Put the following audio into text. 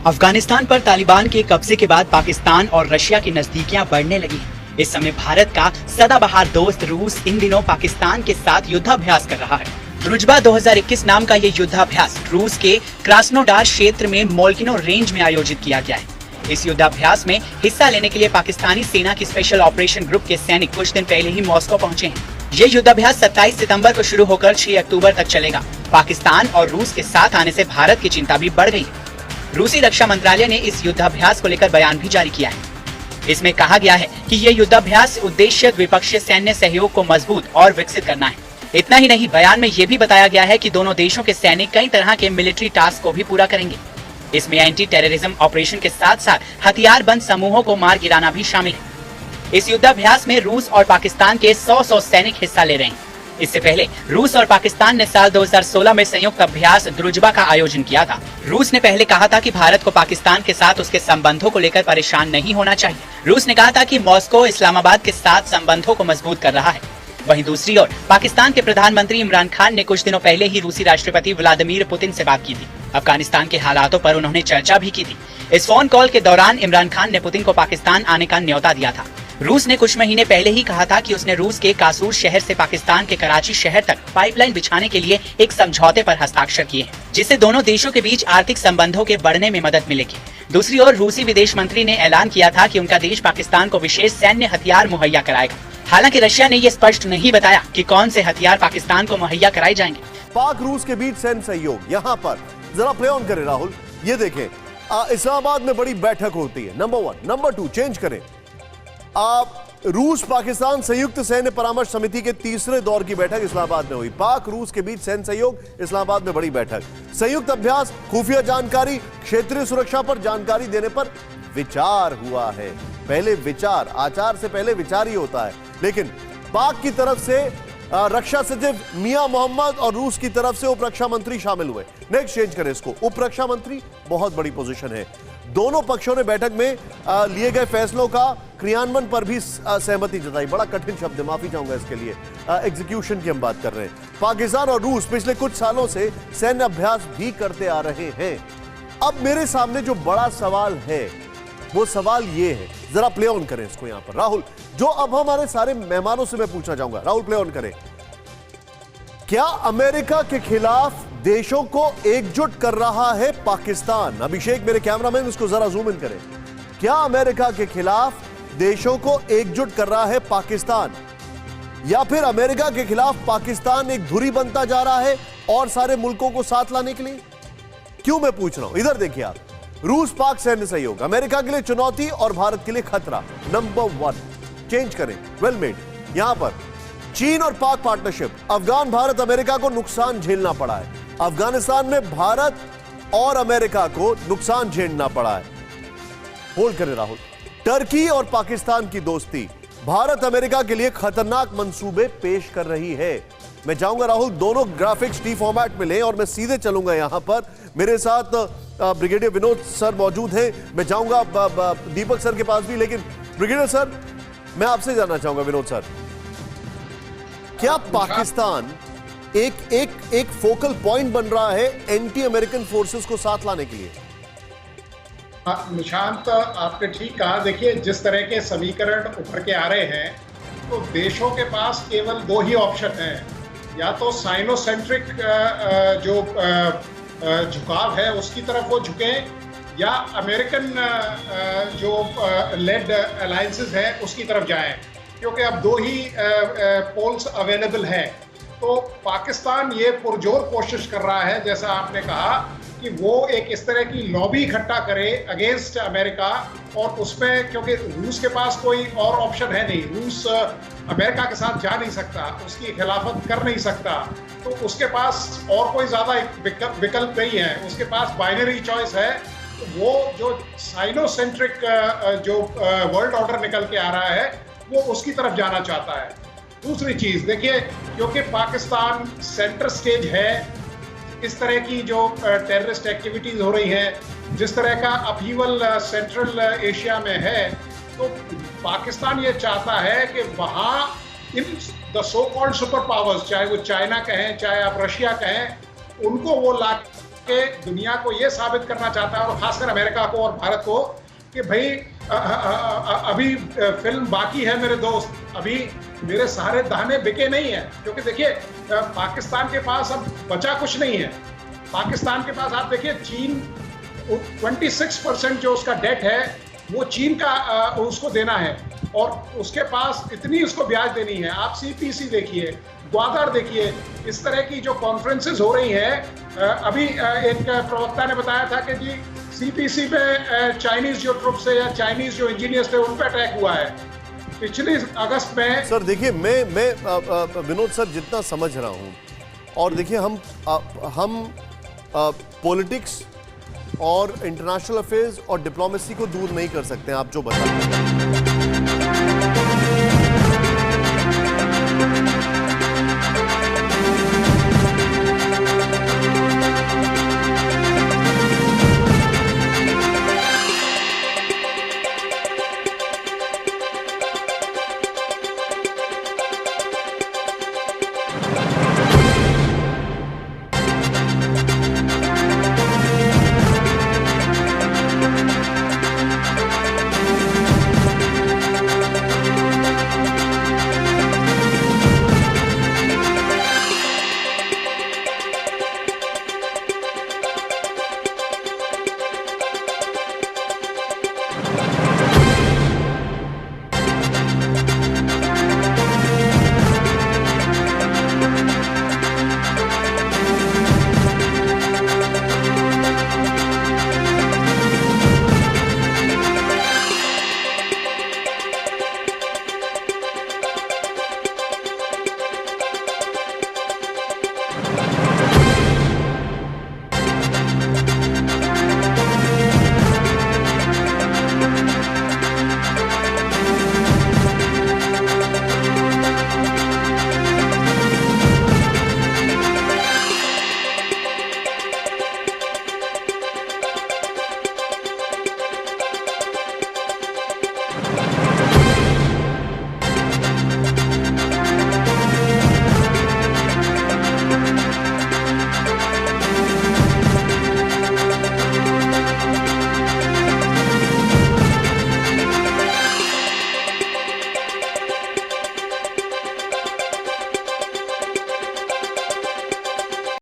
अफगानिस्तान पर तालिबान के कब्जे के बाद पाकिस्तान और रशिया की नजदीकियां बढ़ने लगी हैं। इस समय भारत का सदाबहार दोस्त रूस इन दिनों पाकिस्तान के साथ युद्धाभ्यास कर रहा है। द्रुजबा 2021 नाम का ये युद्धाभ्यास रूस के क्रास्नोडार क्षेत्र में मोल्किनो रेंज में आयोजित किया गया है। इस युद्धाभ्यास में हिस्सा लेने के लिए पाकिस्तानी सेना की स्पेशल ऑपरेशन ग्रुप के सैनिक कुछ दिन पहले ही मॉस्को पहुंचे हैं। ये युद्धाभ्यास 27 सितंबर को शुरू होकर 6 अक्टूबर तक चलेगा। पाकिस्तान और रूस के साथ आने से भारत की चिंता भी बढ़ गई। रूसी रक्षा मंत्रालय ने इस युद्धाभ्यास को लेकर बयान भी जारी किया है। इसमें कहा गया है कि ये युद्धाभ्यास उद्देश्य द्विपक्षीय सैन्य सहयोग को मजबूत और विकसित करना है। इतना ही नहीं, बयान में ये भी बताया गया है कि दोनों देशों के सैनिक कई तरह के मिलिट्री टास्क को भी पूरा करेंगे। इसमें एंटी टेररिज्म ऑपरेशन के साथ साथ हथियारबंद समूहों को मार गिराना भी शामिल है। इस युद्धाभ्यास में रूस और पाकिस्तान के 100 सैनिक हिस्सा ले रहे हैं। इससे पहले रूस और पाकिस्तान ने साल 2016 में संयुक्त अभ्यास द्रुजबा का आयोजन किया था। रूस ने पहले कहा था कि भारत को पाकिस्तान के साथ उसके संबंधों को लेकर परेशान नहीं होना चाहिए। रूस ने कहा था कि मॉस्को इस्लामाबाद के साथ संबंधों को मजबूत कर रहा है। वहीं दूसरी ओर पाकिस्तान के प्रधानमंत्री इमरान खान ने कुछ दिनों पहले ही रूसी राष्ट्रपति व्लादिमीर पुतिन से बात की थी। अफगानिस्तान के हालातों पर उन्होंने चर्चा भी की थी। इस फोन कॉल के दौरान इमरान खान ने पुतिन को पाकिस्तान आने का न्योता दिया था। रूस ने कुछ महीने पहले ही कहा था कि उसने रूस के कासूर शहर से पाकिस्तान के कराची शहर तक पाइपलाइन बिछाने के लिए एक समझौते पर हस्ताक्षर किए हैं, जिससे दोनों देशों के बीच आर्थिक संबंधों के बढ़ने में मदद मिलेगी। दूसरी ओर रूसी विदेश मंत्री ने ऐलान किया था कि उनका देश पाकिस्तान को विशेष सैन्य हथियार मुहैया कराएगा। हालांकि रशिया ने ये स्पष्ट नहीं बताया कि कौन से हथियार पाकिस्तान को मुहैया कराए जाएंगे। पाक रूस के बीच सैन्य सहयोग यहाँ पर जरा प्ले ऑन करें राहुल। ये देखें, इस्लामाबाद में बड़ी बैठक होती है, नंबर 1। नंबर 2 चेंज करें। रूस पाकिस्तान संयुक्त सैन्य परामर्श समिति के तीसरे दौर की बैठक इस्लामाबाद में हुई। पाक रूस के बीच सैन्य सहयोग, इस्लामाबाद में बड़ी बैठक। संयुक्त अभ्यास, खुफिया जानकारी, क्षेत्रीय सुरक्षा पर जानकारी देने पर विचार हुआ है। पहले विचार, आचार से पहले विचार ही होता है। लेकिन पाक की तरफ से रक्षा सचिव मियां मोहम्मद और रूस की तरफ से उप रक्षा मंत्री शामिल हुए। नेक्स्ट चेंज करें इसको, उप रक्षा मंत्री बहुत बड़ी पोजीशन है। दोनों पक्षों ने बैठक में लिए गए फैसलों का क्रियान्वयन पर भी सहमति जताई। बड़ा कठिन शब्द है, माफी चाहूंगा इसके लिए। एग्जीक्यूशन की हम बात कर रहे हैं। पाकिस्तान और रूस पिछले कुछ सालों से सैन्य अभ्यास भी करते आ रहे हैं। अब मेरे सामने जो बड़ा सवाल है वो सवाल ये है, जरा प्ले ऑन करें इसको यहां पर राहुल, जो अब हमारे सारे मेहमानों से मैं पूछना चाहूंगा। राहुल प्ले ऑन करें। क्या अमेरिका के खिलाफ देशों को एकजुट कर रहा है पाकिस्तान? अभिषेक मेरे कैमरामैन इसको जरा जूम इन करें। क्या अमेरिका के खिलाफ देशों को एकजुट कर रहा है पाकिस्तान, या फिर अमेरिका के खिलाफ पाकिस्तान एक धुरी बनता जा रहा है और सारे मुल्कों को साथ लाने के लिए? क्यों मैं पूछ रहा हूं, इधर देखिए आप। रूस पाक सैन्य सहयोग अमेरिका के लिए चुनौती और भारत के लिए खतरा। नंबर 1 चेंज करें, वेल मेड। यहां पर चीन और पाक पार्टनरशिप, अफगान भारत अमेरिका को नुकसान झेलना पड़ा है। अफगानिस्तान में भारत और अमेरिका को नुकसान झेलना पड़ा है। होल्ड करें राहुल। टर्की और पाकिस्तान की दोस्ती भारत अमेरिका के लिए खतरनाक मंसूबे पेश कर रही है। मैं चाहूंगा राहुल दोनों ग्राफिक्स टी फॉर्मेट में लें और मैं सीधे चलूंगा। यहां पर मेरे साथ ब्रिगेडियर विनोद सर मौजूद हैं। मैं चाहूंगा दीपक सर के पास भी, लेकिन ब्रिगेडियर सर मैं आपसे जानना चाहूंगा। विनोद सर, क्या पाकिस्तान एक फोकल पॉइंट बन रहा है एंटी अमेरिकन फोर्सेस को साथ लाने के लिए? निशांत, आपने ठीक कहा। देखिए, जिस तरह के समीकरण उभर के आ रहे हैं, तो देशों के पास केवल 2 ही ऑप्शन हैं। या तो साइनोसेंट्रिक जो झुकाव है उसकी तरफ वो झुकें, या अमेरिकन जो लेड अलायंसेस है उसकी तरफ जाएं, क्योंकि अब 2 ही पोल्स अवेलेबल हैं। तो पाकिस्तान ये पुरजोर कोशिश कर रहा है, जैसा आपने कहा, कि वो एक इस तरह की लॉबी इकट्ठा करे अगेंस्ट अमेरिका, और उसमें क्योंकि रूस के पास कोई और ऑप्शन है नहीं, रूस अमेरिका के साथ जा नहीं सकता, उसकी खिलाफत कर नहीं सकता, तो उसके पास और कोई ज़्यादा विकल्प नहीं है। उसके पास बाइनरी चॉइस है। तो वो जो साइनोसेंट्रिक जो वर्ल्ड ऑर्डर निकल के आ रहा है वो उसकी तरफ जाना चाहता है। दूसरी चीज़ देखिए, क्योंकि पाकिस्तान सेंटर स्टेज है, इस तरह की जो टेररिस्ट एक्टिविटीज़ हो रही हैं, जिस तरह का अपहीवल सेंट्रल एशिया में है, तो पाकिस्तान ये चाहता है कि वहाँ in the so called super powers, चाहे वो चाइना कहें, चाहे आप रशिया कहें, उनको वो ला के दुनिया को ये साबित करना चाहता है, और खासकर अमेरिका को और भारत को, कि भाई अभी फिल्म बाकी है मेरे दोस्त, अभी मेरे सारे दाने बिके नहीं है। क्योंकि देखिए पाकिस्तान के पास अब बचा कुछ नहीं है। पाकिस्तान के पास आप देखिए चीन 26% जो उसका डेट है वो चीन का उसको देना है, और उसके पास इतनी उसको ब्याज देनी है। आप सीपीसी देखिए, ग्वादर देखिए, इस तरह की जो कॉन्फ्रेंसेस हो रही हैं। अभी एक प्रवक्ता ने बताया था कि जी सीपीसी पे चाइनीज जो ट्रुप्स है या चाइनीज जो इंजीनियर्स थे उन पे अटैक हुआ है पिछले अगस्त में। सर देखिए मैं विनोद सर जितना समझ रहा हूं, और देखिए हम पॉलिटिक्स और इंटरनेशनल अफेयर्स और डिप्लोमेसी को दूर नहीं कर सकते हैं, आप जो बता रहे हैं।